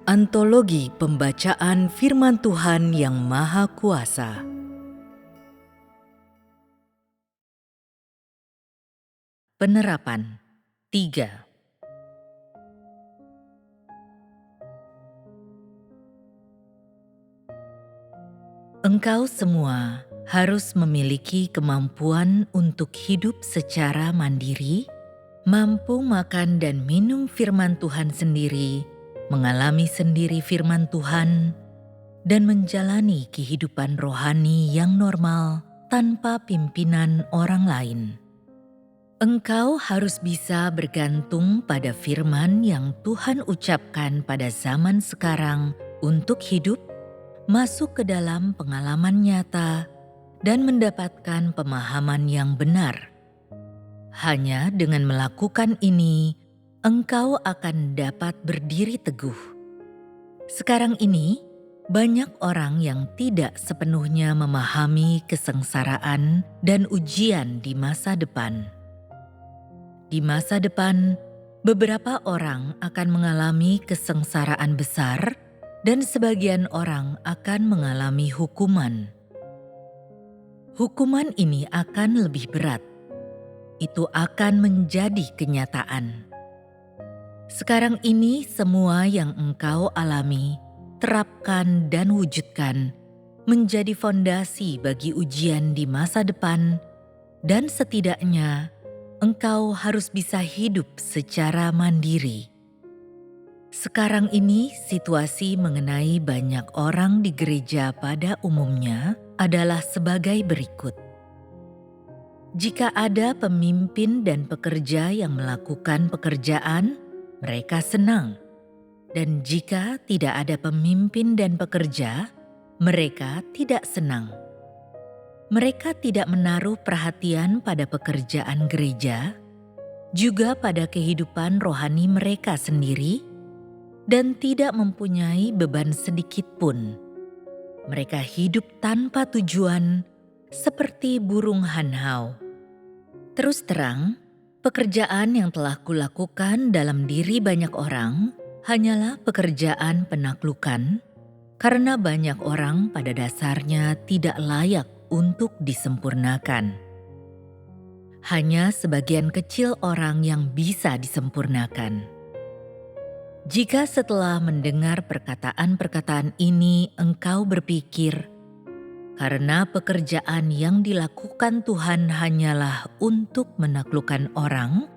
Antologi Pembacaan Firman Tuhan yang Maha Kuasa. Penerapan 3. Engkau semua harus memiliki kemampuan untuk hidup secara mandiri, mampu makan dan minum firman Tuhan sendiri, mengalami sendiri firman Tuhan, dan menjalani kehidupan rohani yang normal tanpa pimpinan orang lain. Engkau harus bisa bergantung pada firman yang Tuhan ucapkan pada zaman sekarang untuk hidup, masuk ke dalam pengalaman nyata, dan mendapatkan pemahaman yang benar. Hanya dengan melakukan ini, engkau akan dapat berdiri teguh. Sekarang ini, banyak orang yang tidak sepenuhnya memahami kesengsaraan dan ujian di masa depan. Di masa depan, beberapa orang akan mengalami kesengsaraan besar dan sebagian orang akan mengalami hukuman. Hukuman ini akan lebih berat. Itu akan menjadi kenyataan. Sekarang ini semua yang engkau alami, terapkan dan wujudkan menjadi fondasi bagi ujian di masa depan, dan setidaknya engkau harus bisa hidup secara mandiri. Sekarang ini situasi mengenai banyak orang di gereja pada umumnya adalah sebagai berikut. Jika ada pemimpin dan pekerja yang melakukan pekerjaan, mereka senang. Dan jika tidak ada pemimpin dan pekerja, mereka tidak senang. Mereka tidak menaruh perhatian pada pekerjaan gereja, juga pada kehidupan rohani mereka sendiri, dan tidak mempunyai beban sedikit pun. Mereka hidup tanpa tujuan, seperti burung hanhau. Terus terang, pekerjaan yang telah kulakukan dalam diri banyak orang hanyalah pekerjaan penaklukan, karena banyak orang pada dasarnya tidak layak untuk disempurnakan. Hanya sebagian kecil orang yang bisa disempurnakan. Jika setelah mendengar perkataan-perkataan ini engkau berpikir, karena pekerjaan yang dilakukan Tuhan hanyalah untuk menaklukkan orang,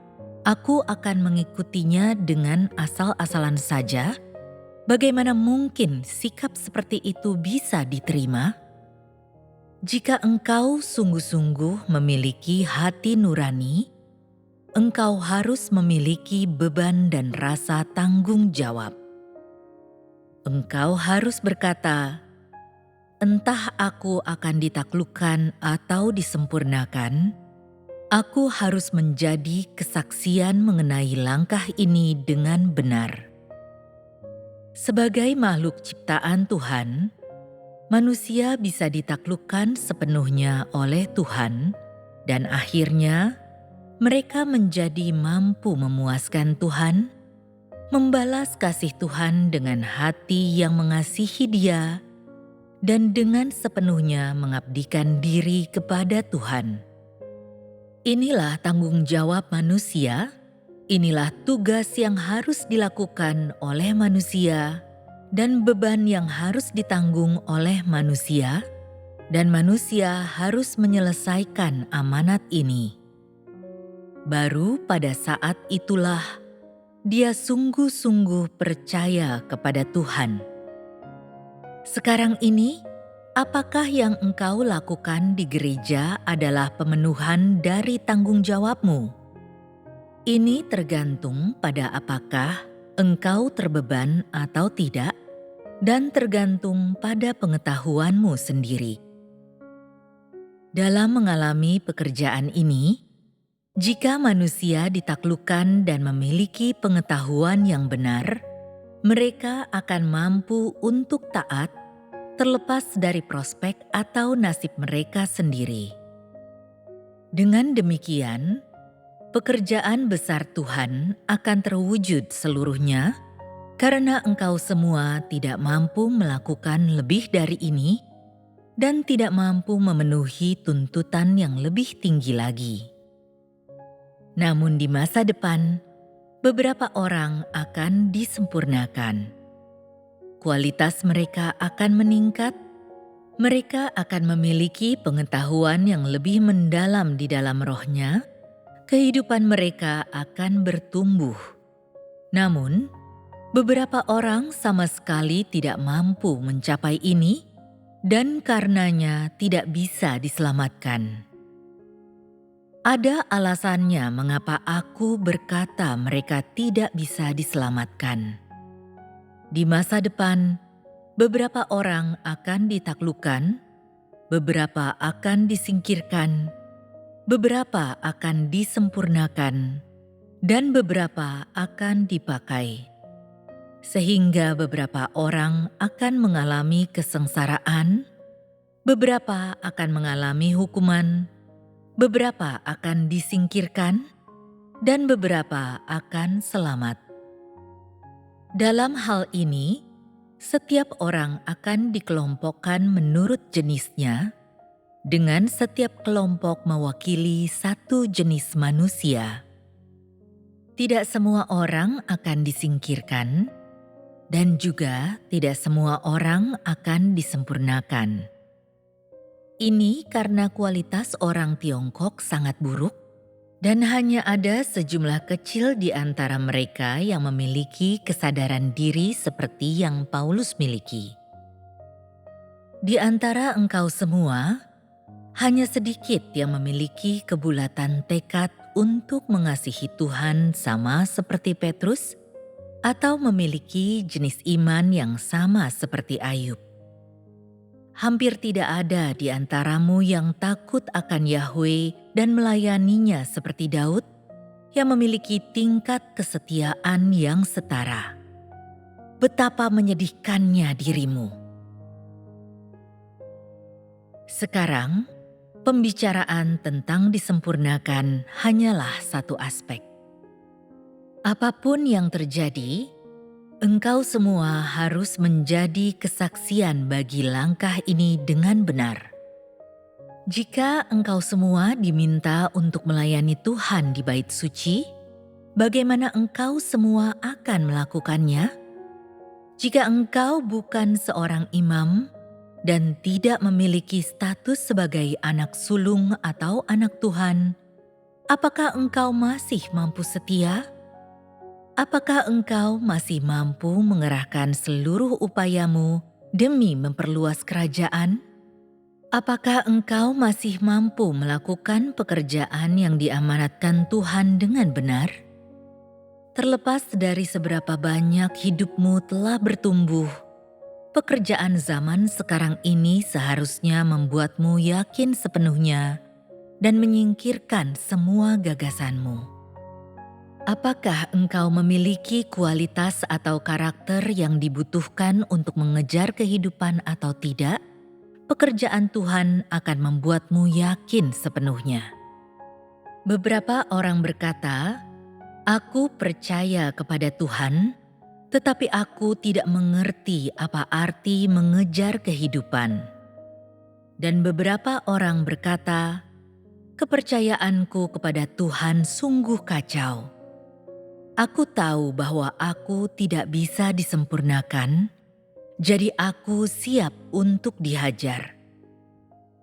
aku akan mengikutinya dengan asal-asalan saja. Bagaimana mungkin sikap seperti itu bisa diterima? Jika engkau sungguh-sungguh memiliki hati nurani, engkau harus memiliki beban dan rasa tanggung jawab. Engkau harus berkata, entah aku akan ditaklukkan atau disempurnakan, aku harus menjadi kesaksian mengenai langkah ini dengan benar. Sebagai makhluk ciptaan Tuhan, manusia bisa ditaklukkan sepenuhnya oleh Tuhan, dan akhirnya mereka menjadi mampu memuaskan Tuhan, membalas kasih Tuhan dengan hati yang mengasihi Dia, dan dengan sepenuhnya mengabdikan diri kepada Tuhan. Inilah tanggung jawab manusia, inilah tugas yang harus dilakukan oleh manusia, dan beban yang harus ditanggung oleh manusia, dan manusia harus menyelesaikan amanat ini. Baru pada saat itulah dia sungguh-sungguh percaya kepada Tuhan. Sekarang ini, apakah yang engkau lakukan di gereja adalah pemenuhan dari tanggung jawabmu? Ini tergantung pada apakah engkau terbeban atau tidak, dan tergantung pada pengetahuanmu sendiri. Dalam mengalami pekerjaan ini, jika manusia ditaklukkan dan memiliki pengetahuan yang benar, mereka akan mampu untuk taat, terlepas dari prospek atau nasib mereka sendiri. Dengan demikian, pekerjaan besar Tuhan akan terwujud seluruhnya, Karena engkau semua tidak mampu melakukan lebih dari ini dan tidak mampu memenuhi tuntutan yang lebih tinggi lagi. Namun di masa depan, beberapa orang akan disempurnakan. Kualitas mereka akan meningkat. Mereka akan memiliki pengetahuan yang lebih mendalam di dalam rohnya. Kehidupan mereka akan bertumbuh. Namun, beberapa orang sama sekali tidak mampu mencapai ini dan karenanya tidak bisa diselamatkan. Ada alasannya mengapa aku berkata mereka tidak bisa diselamatkan. Di masa depan, beberapa orang akan ditaklukkan, beberapa akan disingkirkan, beberapa akan disempurnakan, dan beberapa akan dipakai. Sehingga beberapa orang akan mengalami kesengsaraan, beberapa akan mengalami hukuman, beberapa akan disingkirkan, dan beberapa akan selamat. Dalam hal ini, setiap orang akan dikelompokkan menurut jenisnya, dengan setiap kelompok mewakili satu jenis manusia. Tidak semua orang akan disingkirkan, dan juga tidak semua orang akan disempurnakan. Ini karena kualitas orang Tiongkok sangat buruk, dan hanya ada sejumlah kecil di antara mereka yang memiliki kesadaran diri seperti yang Paulus miliki. Di antara engkau semua, hanya sedikit yang memiliki kebulatan tekad untuk mengasihi Tuhan sama seperti Petrus, atau memiliki jenis iman yang sama seperti Ayub. Hampir tidak ada di antaramu yang takut akan Yahwe dan melayaninya seperti Daud, yang memiliki tingkat kesetiaan yang setara. Betapa menyedihkannya dirimu. Sekarang, pembicaraan tentang disempurnakan hanyalah satu aspek. Apapun yang terjadi, engkau semua harus menjadi kesaksian bagi langkah ini dengan benar. Jika engkau semua diminta untuk melayani Tuhan di bait suci, bagaimana engkau semua akan melakukannya? Jika engkau bukan seorang imam dan tidak memiliki status sebagai anak sulung atau anak Tuhan, apakah engkau masih mampu setia? Apakah engkau masih mampu mengerahkan seluruh upayamu demi memperluas kerajaan? Apakah engkau masih mampu melakukan pekerjaan yang diamanatkan Tuhan dengan benar? Terlepas dari seberapa banyak hidupmu telah bertumbuh, pekerjaan zaman sekarang ini seharusnya membuatmu yakin sepenuhnya dan menyingkirkan semua gagasanmu. Apakah engkau memiliki kualitas atau karakter yang dibutuhkan untuk mengejar kehidupan atau tidak? Pekerjaan Tuhan akan membuatmu yakin sepenuhnya. Beberapa orang berkata, "Aku percaya kepada Tuhan, tetapi aku tidak mengerti apa arti mengejar kehidupan." Dan beberapa orang berkata, "Kepercayaanku kepada Tuhan sungguh kacau. Aku tahu bahwa aku tidak bisa disempurnakan, jadi aku siap untuk dihajar."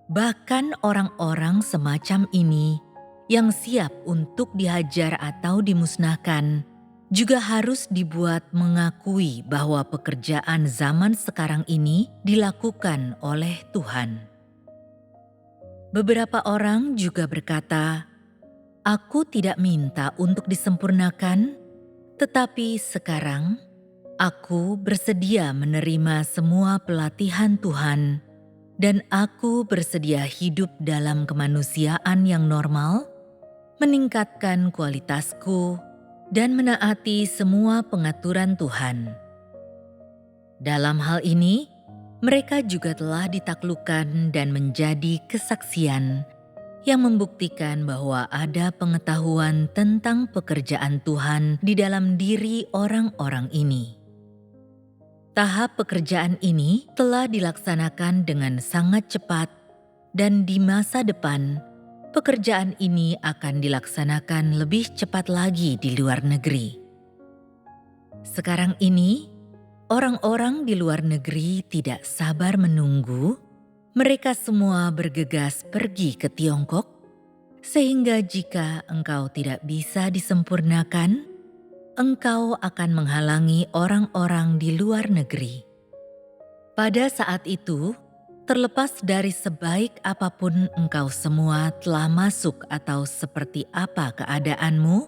Bahkan orang-orang semacam ini yang siap untuk dihajar atau dimusnahkan juga harus dibuat mengakui bahwa pekerjaan zaman sekarang ini dilakukan oleh Tuhan. Beberapa orang juga berkata, "Aku tidak minta untuk disempurnakan, tetapi sekarang aku bersedia menerima semua pelatihan Tuhan dan aku bersedia hidup dalam kemanusiaan yang normal, meningkatkan kualitasku, dan menaati semua pengaturan Tuhan." Dalam hal ini, mereka juga telah ditaklukkan dan menjadi kesaksian yang membuktikan bahwa ada pengetahuan tentang pekerjaan Tuhan di dalam diri orang-orang ini. Tahap pekerjaan ini telah dilaksanakan dengan sangat cepat, dan di masa depan, pekerjaan ini akan dilaksanakan lebih cepat lagi di luar negeri. Sekarang ini, orang-orang di luar negeri tidak sabar menunggu. Mereka semua bergegas pergi ke Tiongkok, sehingga jika engkau tidak bisa disempurnakan, engkau akan menghalangi orang-orang di luar negeri. Pada saat itu, terlepas dari sebaik apapun engkau semua telah masuk atau seperti apa keadaanmu,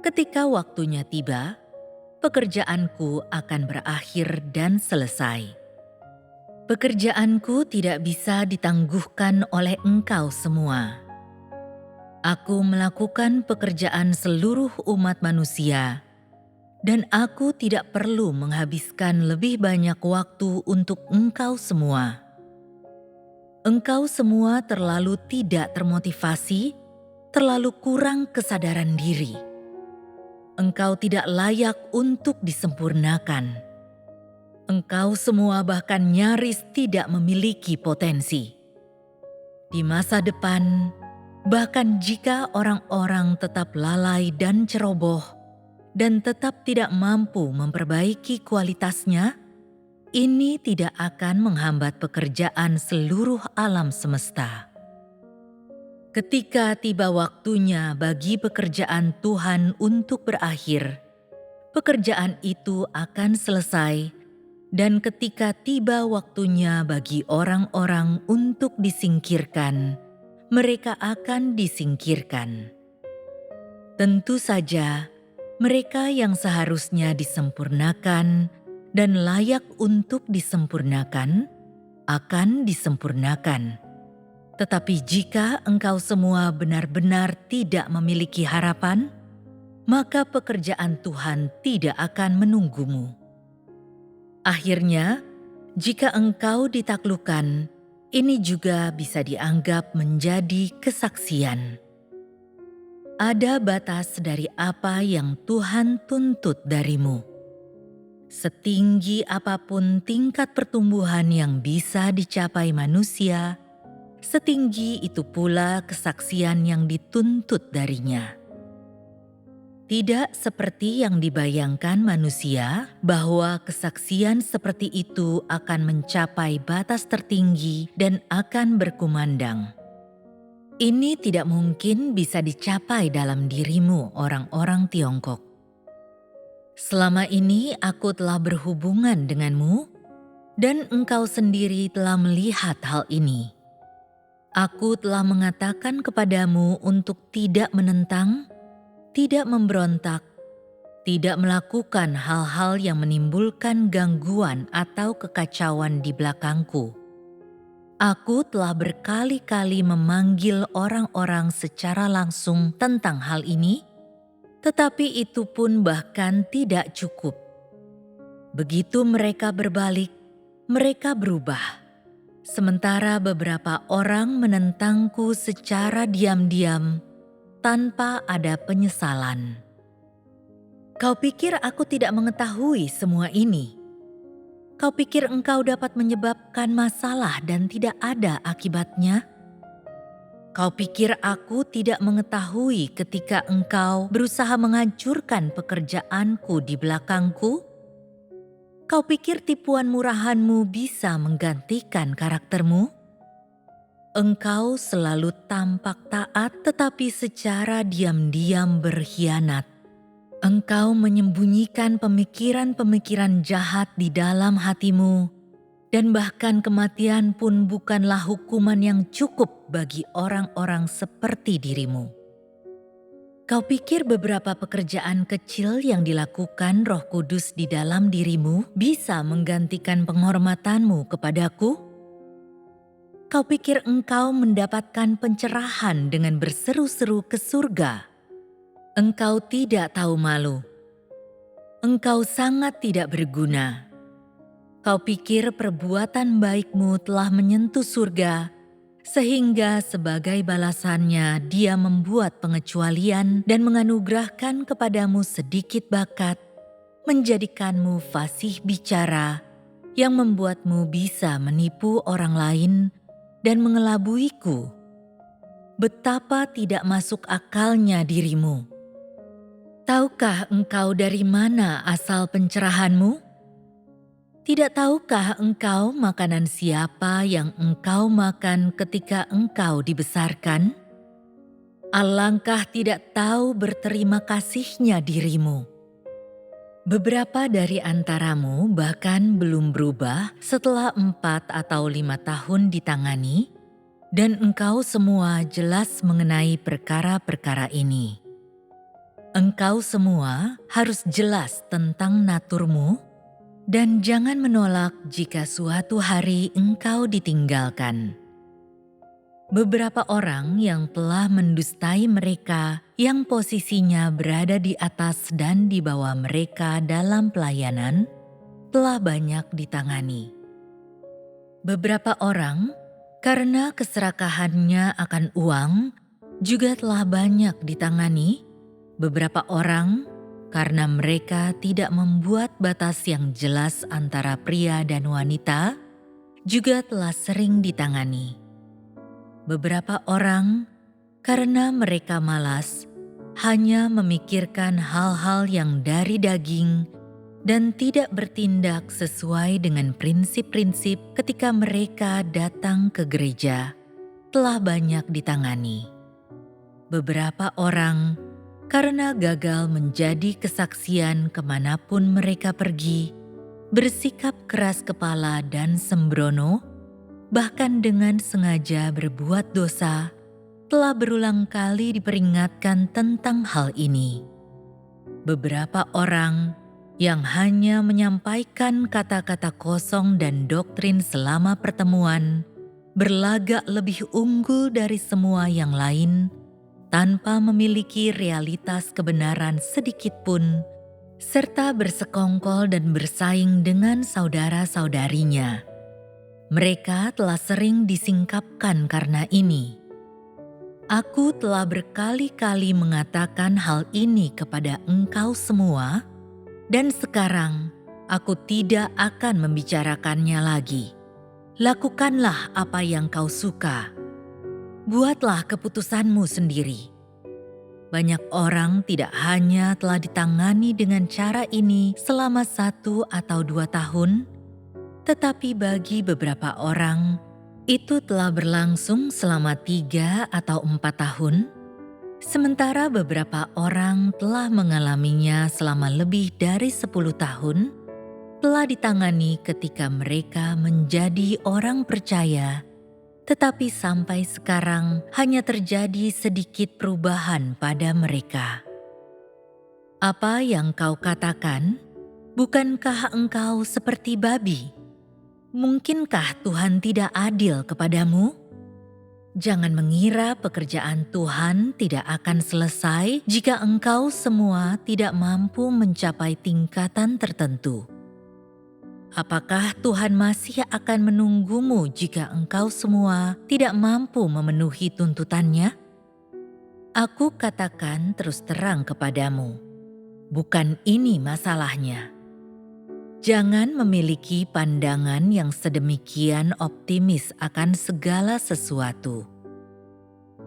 ketika waktunya tiba, pekerjaanku akan berakhir dan selesai. Pekerjaanku tidak bisa ditangguhkan oleh engkau semua. Aku melakukan pekerjaan seluruh umat manusia, dan aku tidak perlu menghabiskan lebih banyak waktu untuk engkau semua. Engkau semua terlalu tidak termotivasi, terlalu kurang kesadaran diri. Engkau tidak layak untuk disempurnakan. Engkau semua bahkan nyaris tidak memiliki potensi. Di masa depan, bahkan jika orang-orang tetap lalai dan ceroboh dan tetap tidak mampu memperbaiki kualitasnya, ini tidak akan menghambat pekerjaan seluruh alam semesta. Ketika tiba waktunya bagi pekerjaan Tuhan untuk berakhir, pekerjaan itu akan selesai, dan ketika tiba waktunya bagi orang-orang untuk disingkirkan, mereka akan disingkirkan. Tentu saja, mereka yang seharusnya disempurnakan dan layak untuk disempurnakan akan disempurnakan. Tetapi jika engkau semua benar-benar tidak memiliki harapan, maka pekerjaan Tuhan tidak akan menunggumu. Akhirnya, jika engkau ditaklukkan, ini juga bisa dianggap menjadi kesaksian. Ada batas dari apa yang Tuhan tuntut darimu. Setinggi apapun tingkat pertumbuhan yang bisa dicapai manusia, setinggi itu pula kesaksian yang dituntut darinya. Tidak seperti yang dibayangkan manusia bahwa kesaksian seperti itu akan mencapai batas tertinggi dan akan berkumandang. Ini tidak mungkin bisa dicapai dalam dirimu, orang-orang Tiongkok. Selama ini aku telah berhubungan denganmu, dan engkau sendiri telah melihat hal ini. Aku telah mengatakan kepadamu untuk tidak menentang, tidak memberontak, tidak melakukan hal-hal yang menimbulkan gangguan atau kekacauan di belakangku. Aku telah berkali-kali memanggil orang-orang secara langsung tentang hal ini, tetapi itu pun bahkan tidak cukup. Begitu mereka berbalik, mereka berubah. Sementara beberapa orang menentangku secara diam-diam, tanpa ada penyesalan. Kau pikir aku tidak mengetahui semua ini? Kau pikir engkau dapat menyebabkan masalah dan tidak ada akibatnya? Kau pikir aku tidak mengetahui ketika engkau berusaha menghancurkan pekerjaanku di belakangku? Kau pikir tipuan murahanmu bisa menggantikan karaktermu? Engkau selalu tampak taat tetapi secara diam-diam berkhianat. Engkau menyembunyikan pemikiran-pemikiran jahat di dalam hatimu, dan bahkan kematian pun bukanlah hukuman yang cukup bagi orang-orang seperti dirimu. Kau pikir beberapa pekerjaan kecil yang dilakukan Roh Kudus di dalam dirimu bisa menggantikan penghormatanmu kepadaku? Kau pikir engkau mendapatkan pencerahan dengan berseru-seru ke surga? Engkau tidak tahu malu. Engkau sangat tidak berguna. Kau pikir perbuatan baikmu telah menyentuh surga, sehingga sebagai balasannya Dia membuat pengecualian dan menganugerahkan kepadamu sedikit bakat, menjadikanmu fasih bicara yang membuatmu bisa menipu orang lain dan mengelabuiku. Betapa tidak masuk akalnya dirimu. Tahukah engkau dari mana asal pencerahanmu? Tidak tahukah engkau makanan siapa yang engkau makan ketika engkau dibesarkan? Alangkah tidak tahu berterima kasihnya dirimu. Beberapa dari antaramu bahkan belum berubah setelah 4 atau 5 tahun ditangani, dan engkau semua jelas mengenai perkara-perkara ini. Engkau semua harus jelas tentang naturmu, dan jangan menolak jika suatu hari engkau ditinggalkan. Beberapa orang yang telah mendustai mereka yang posisinya berada di atas dan di bawah mereka dalam pelayanan telah banyak ditangani. Beberapa orang karena keserakahannya akan uang juga telah banyak ditangani. Beberapa orang karena mereka tidak membuat batas yang jelas antara pria dan wanita juga telah sering ditangani. Beberapa orang, karena mereka malas, hanya memikirkan hal-hal yang dari daging dan tidak bertindak sesuai dengan prinsip-prinsip ketika mereka datang ke gereja, telah banyak ditangani. Beberapa orang, karena gagal menjadi kesaksian kemanapun mereka pergi, bersikap keras kepala dan sembrono, bahkan dengan sengaja berbuat dosa, telah berulang kali diperingatkan tentang hal ini. Beberapa orang yang hanya menyampaikan kata-kata kosong dan doktrin selama pertemuan, berlagak lebih unggul dari semua yang lain, tanpa memiliki realitas kebenaran sedikit pun, serta bersekongkol dan bersaing dengan saudara-saudarinya. Mereka telah sering disingkapkan karena ini. Aku telah berkali-kali mengatakan hal ini kepada engkau semua, dan sekarang aku tidak akan membicarakannya lagi. Lakukanlah apa yang kau suka. Buatlah keputusanmu sendiri. Banyak orang tidak hanya telah ditangani dengan cara ini selama 1 atau 2 tahun, tetapi bagi beberapa orang, itu telah berlangsung selama 3 atau 4 tahun, sementara beberapa orang telah mengalaminya selama lebih dari 10 tahun, telah ditangani ketika mereka menjadi orang percaya, tetapi sampai sekarang hanya terjadi sedikit perubahan pada mereka. Apa yang kau katakan? Bukankah engkau seperti babi? Mungkinkah Tuhan tidak adil kepadamu? Jangan mengira pekerjaan Tuhan tidak akan selesai jika engkau semua tidak mampu mencapai tingkatan tertentu. Apakah Tuhan masih akan menunggumu jika engkau semua tidak mampu memenuhi tuntutannya? Aku katakan terus terang kepadamu, bukan ini masalahnya. Jangan memiliki pandangan yang sedemikian optimis akan segala sesuatu.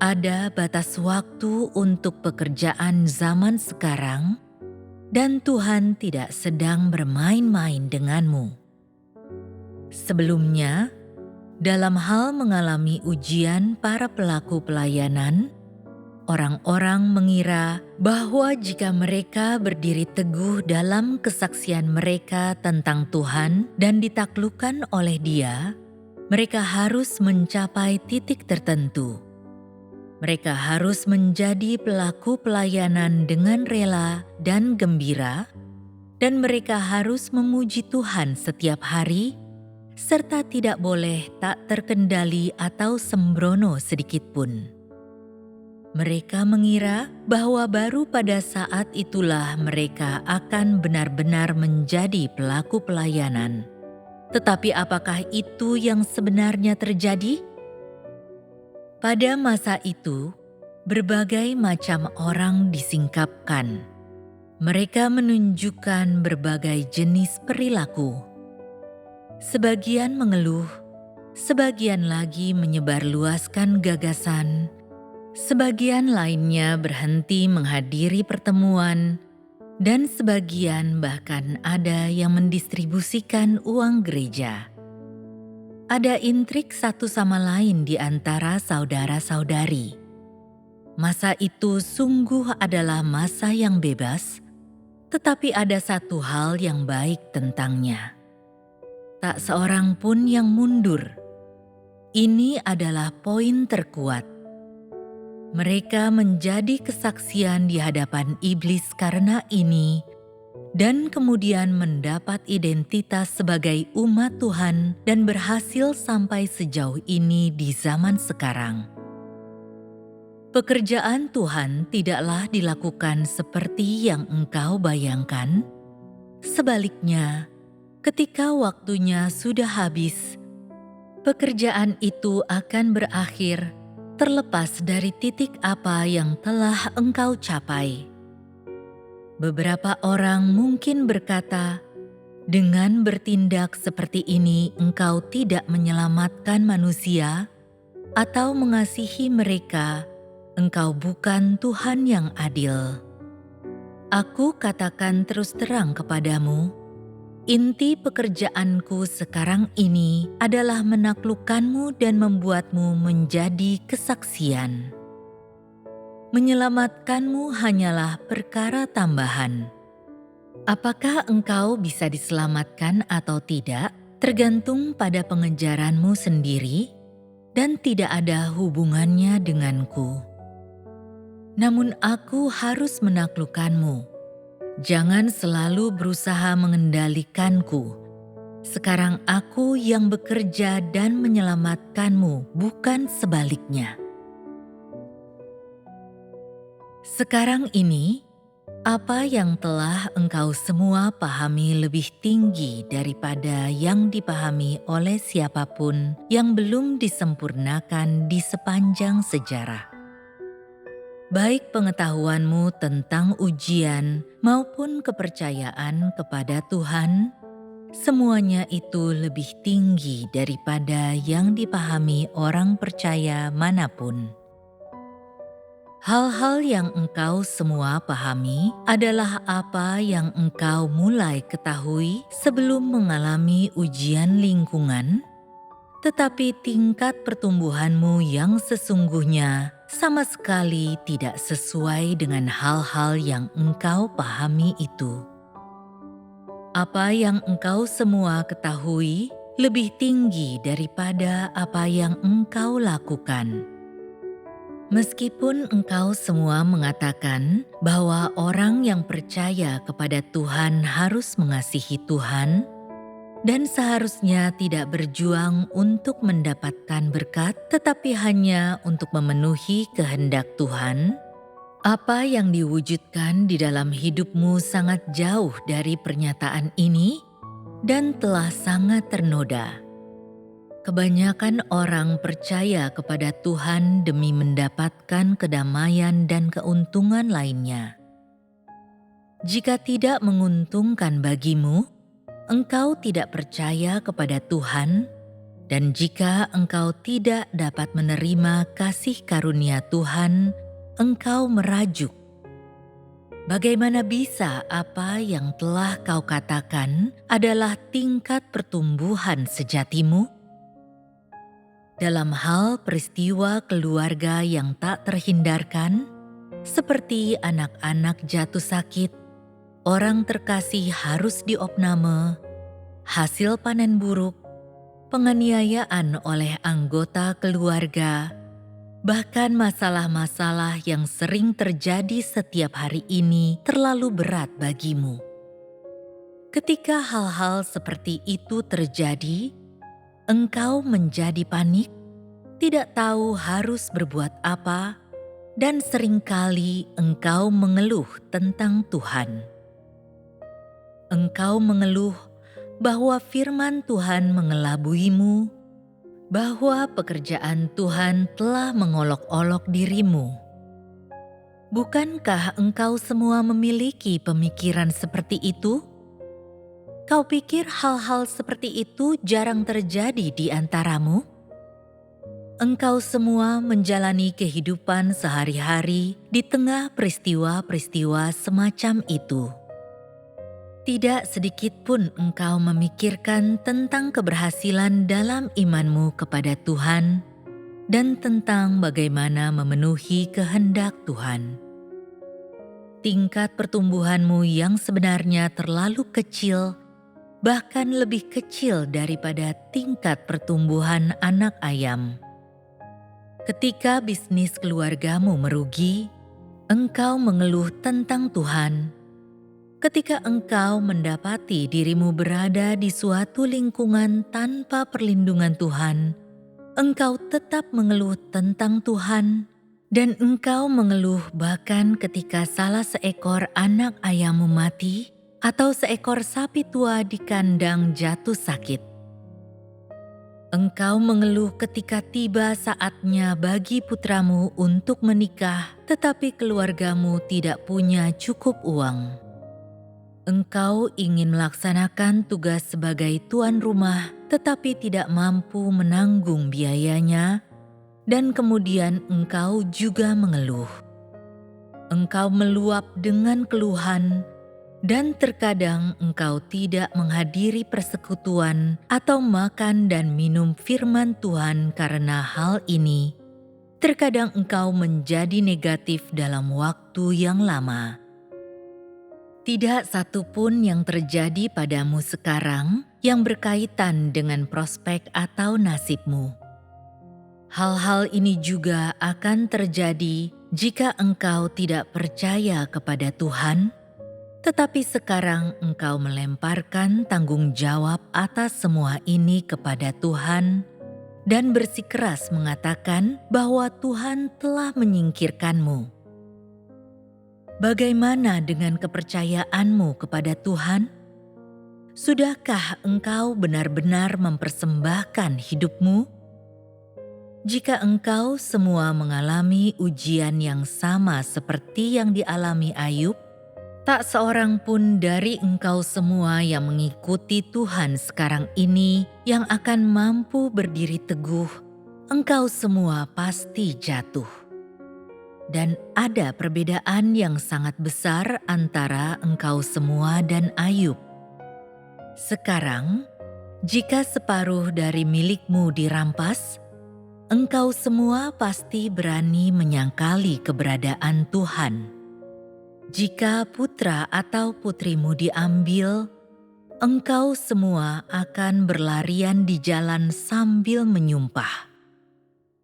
Ada batas waktu untuk pekerjaan zaman sekarang, dan Tuhan tidak sedang bermain-main denganmu. Sebelumnya, dalam hal mengalami ujian para pelaku pelayanan, orang-orang mengira bahwa jika mereka berdiri teguh dalam kesaksian mereka tentang Tuhan dan ditaklukkan oleh Dia, mereka harus mencapai titik tertentu. Mereka harus menjadi pelaku pelayanan dengan rela dan gembira, dan mereka harus memuji Tuhan setiap hari, serta tidak boleh tak terkendali atau sembrono sedikitpun. Mereka mengira bahwa baru pada saat itulah mereka akan benar-benar menjadi pelaku pelayanan. Tetapi apakah itu yang sebenarnya terjadi? Pada masa itu, berbagai macam orang disingkapkan. Mereka menunjukkan berbagai jenis perilaku. Sebagian mengeluh, sebagian lagi menyebarluaskan gagasan, sebagian lainnya berhenti menghadiri pertemuan, dan sebagian bahkan ada yang mendistribusikan uang gereja. Ada intrik satu sama lain di antara saudara-saudari. Masa itu sungguh adalah masa yang bebas, tetapi ada satu hal yang baik tentangnya. Tak seorang pun yang mundur. Ini adalah poin terkuat. Mereka menjadi kesaksian di hadapan iblis karena ini, dan kemudian mendapat identitas sebagai umat Tuhan dan berhasil sampai sejauh ini di zaman sekarang. Pekerjaan Tuhan tidaklah dilakukan seperti yang engkau bayangkan. Sebaliknya, ketika waktunya sudah habis, pekerjaan itu akan berakhir terlepas dari titik apa yang telah engkau capai. Beberapa orang mungkin berkata, "Dengan bertindak seperti ini engkau tidak menyelamatkan manusia atau mengasihi mereka. Engkau bukan Tuhan yang adil." Aku katakan terus terang kepadamu, inti pekerjaanku sekarang ini adalah menaklukkanmu dan membuatmu menjadi kesaksian. Menyelamatkanmu hanyalah perkara tambahan. Apakah engkau bisa diselamatkan atau tidak, tergantung pada pengejaranmu sendiri dan tidak ada hubungannya denganku. Namun aku harus menaklukkanmu. Jangan selalu berusaha mengendalikanku. Sekarang aku yang bekerja dan menyelamatkanmu, bukan sebaliknya. Sekarang ini, apa yang telah engkau semua pahami lebih tinggi daripada yang dipahami oleh siapapun yang belum disempurnakan di sepanjang sejarah. Baik pengetahuanmu tentang ujian maupun kepercayaan kepada Tuhan, semuanya itu lebih tinggi daripada yang dipahami orang percaya manapun. Hal-hal yang engkau semua pahami adalah apa yang engkau mulai ketahui sebelum mengalami ujian lingkungan, tetapi tingkat pertumbuhanmu yang sesungguhnya sama sekali tidak sesuai dengan hal-hal yang engkau pahami itu. Apa yang engkau semua ketahui lebih tinggi daripada apa yang engkau lakukan. Meskipun engkau semua mengatakan bahwa orang yang percaya kepada Tuhan harus mengasihi Tuhan dan seharusnya tidak berjuang untuk mendapatkan berkat, tetapi hanya untuk memenuhi kehendak Tuhan, apa yang diwujudkan di dalam hidupmu sangat jauh dari pernyataan ini dan telah sangat ternoda. Kebanyakan orang percaya kepada Tuhan demi mendapatkan kedamaian dan keuntungan lainnya. Jika tidak menguntungkan bagimu, engkau tidak percaya kepada Tuhan, dan jika engkau tidak dapat menerima kasih karunia Tuhan, engkau merajuk. Bagaimana bisa apa yang telah kau katakan adalah tingkat pertumbuhan sejatimu? Dalam hal peristiwa keluarga yang tak terhindarkan, seperti anak-anak jatuh sakit, orang terkasih harus diopname, hasil panen buruk, penganiayaan oleh anggota keluarga, bahkan masalah-masalah yang sering terjadi setiap hari ini terlalu berat bagimu. Ketika hal-hal seperti itu terjadi, engkau menjadi panik, tidak tahu harus berbuat apa, dan seringkali engkau mengeluh tentang Tuhan. Engkau mengeluh bahwa firman Tuhan mengelabuimu, bahwa pekerjaan Tuhan telah mengolok-olok dirimu. Bukankah engkau semua memiliki pemikiran seperti itu? Kau pikir hal-hal seperti itu jarang terjadi di antaramu? Engkau semua menjalani kehidupan sehari-hari di tengah peristiwa-peristiwa semacam itu. Tidak sedikit pun engkau memikirkan tentang keberhasilan dalam imanmu kepada Tuhan dan tentang bagaimana memenuhi kehendak Tuhan. Tingkat pertumbuhanmu yang sebenarnya terlalu kecil, bahkan lebih kecil daripada tingkat pertumbuhan anak ayam. Ketika bisnis keluargamu merugi, engkau mengeluh tentang Tuhan. Ketika engkau mendapati dirimu berada di suatu lingkungan tanpa perlindungan Tuhan, engkau tetap mengeluh tentang Tuhan, dan engkau mengeluh bahkan ketika salah seekor anak ayammu mati atau seekor sapi tua di kandang jatuh sakit. Engkau mengeluh ketika tiba saatnya bagi putramu untuk menikah, tetapi keluargamu tidak punya cukup uang. Engkau ingin melaksanakan tugas sebagai tuan rumah, tetapi tidak mampu menanggung biayanya, dan kemudian engkau juga mengeluh. Engkau meluap dengan keluhan, dan terkadang engkau tidak menghadiri persekutuan atau makan dan minum firman Tuhan karena hal ini. Terkadang engkau menjadi negatif dalam waktu yang lama. Tidak satu pun yang terjadi padamu sekarang yang berkaitan dengan prospek atau nasibmu. Hal-hal ini juga akan terjadi jika engkau tidak percaya kepada Tuhan, tetapi sekarang engkau melemparkan tanggung jawab atas semua ini kepada Tuhan dan bersikeras mengatakan bahwa Tuhan telah menyingkirkanmu. Bagaimana dengan kepercayaanmu kepada Tuhan? Sudahkah engkau benar-benar mempersembahkan hidupmu? Jika engkau semua mengalami ujian yang sama seperti yang dialami Ayub, tak seorang pun dari engkau semua yang mengikuti Tuhan sekarang ini yang akan mampu berdiri teguh. Engkau semua pasti jatuh. Dan ada perbedaan yang sangat besar antara engkau semua dan Ayub. Sekarang, jika separuh dari milikmu dirampas, engkau semua pasti berani menyangkali keberadaan Tuhan. Jika putra atau putrimu diambil, engkau semua akan berlarian di jalan sambil menyumpah.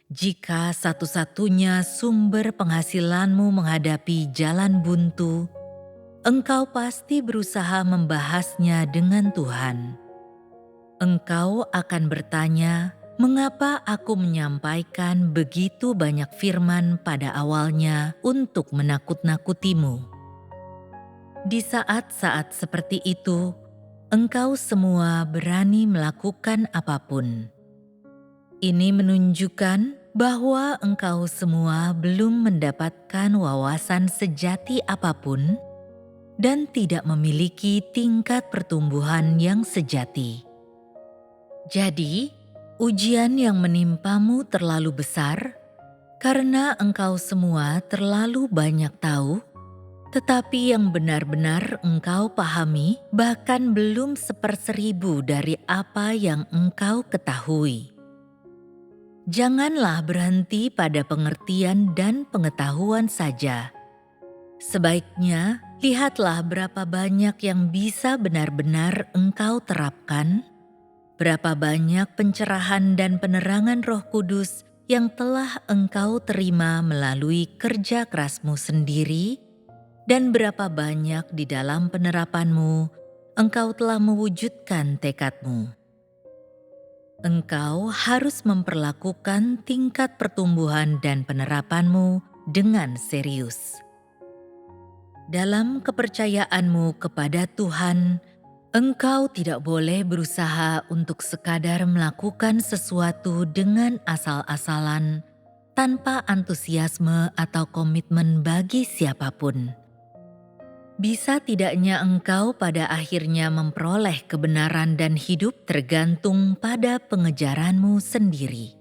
Jika satu-satunya sumber penghasilanmu menghadapi jalan buntu, engkau pasti berusaha membahasnya dengan Tuhan. Engkau akan bertanya, mengapa aku menyampaikan begitu banyak firman pada awalnya untuk menakut-nakutimu? Di saat-saat seperti itu, engkau semua berani melakukan apapun. Ini menunjukkan bahwa engkau semua belum mendapatkan wawasan sejati apapun dan tidak memiliki tingkat pertumbuhan yang sejati. Jadi, ujian yang menimpamu terlalu besar karena engkau semua terlalu banyak tahu, tetapi yang benar-benar engkau pahami bahkan belum 1/1000 dari apa yang engkau ketahui. Janganlah berhenti pada pengertian dan pengetahuan saja. Sebaiknya, lihatlah berapa banyak yang bisa benar-benar engkau terapkan, berapa banyak pencerahan dan penerangan Roh Kudus yang telah engkau terima melalui kerja kerasmu sendiri, dan berapa banyak di dalam penerapanmu engkau telah mewujudkan tekadmu. Engkau harus memperlakukan tingkat pertumbuhan dan penerapanmu dengan serius. Dalam kepercayaanmu kepada Tuhan, engkau tidak boleh berusaha untuk sekadar melakukan sesuatu dengan asal-asalan tanpa antusiasme atau komitmen bagi siapapun. Bisa tidaknya engkau pada akhirnya memperoleh kebenaran dan hidup tergantung pada pengejaranmu sendiri.